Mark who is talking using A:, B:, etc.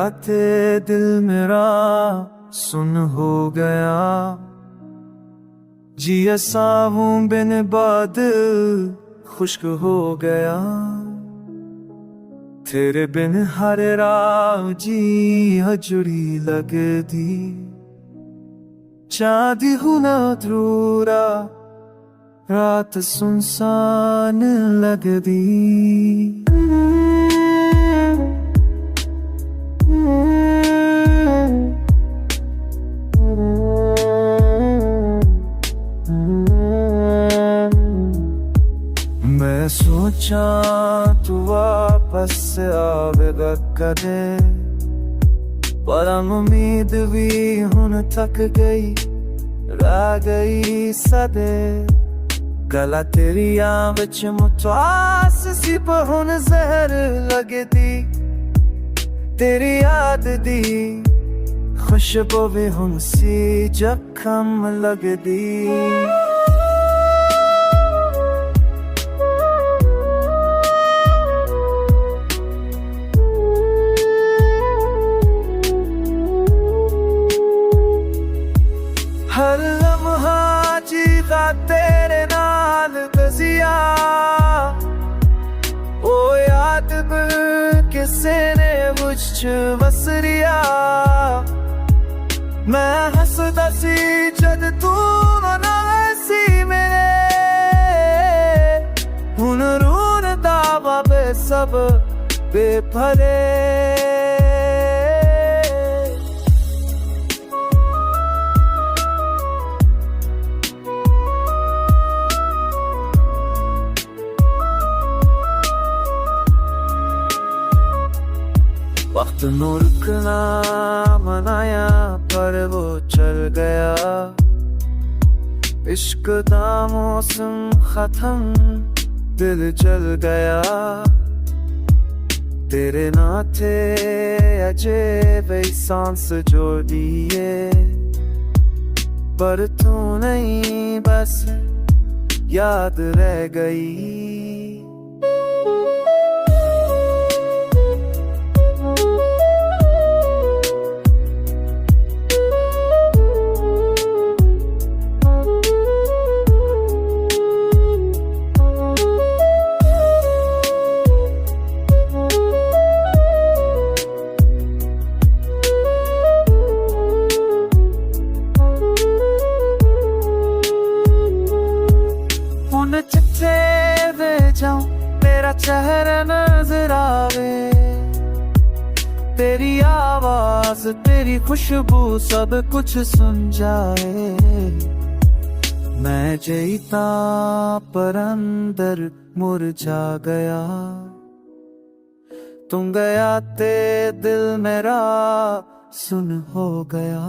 A: आते दिल मेरा सुन हो गया। जिया सा हूँ बिन बादल खुश्क हो गया। तेरे बिन हर रात जी हजूरी लगदी। चांदी हूँ ना अधूरा रात सुनसान लगदी। मैं सोचा तू वापस आवेगा कदे, पर उम्मीद भी हुन थक गई रह गई सदे। गला तेरिया विच मुतास सी पर हुन जहर लगदी। तेरी याद दी खुशबू भी हुन सी जख्म लगदी। हर लम्हा जीता तेरे नाल बजिया। ओ याद किसे ने मुझ च वसरिया। मैं हसदा सी जद तू ना सी मेरे। हुन रून दावा बे सब बेफरे। वक्त नू रुकना मनाया पर वो चल गया। इश्क दा मौसम खत्म दिल जल गया। तेरे नाते अजे वही सांस जोड़ दिए, पर तू नहीं बस याद रह गई। चिट्ठे भेजाऊं तेरा चेहरा नजर आवे। तेरी आवाज तेरी खुशबू सब कुछ सुन जाए। मैं जीता पर अंदर मुरझा गया। तुम गया ते दिल मेरा सुन हो गया।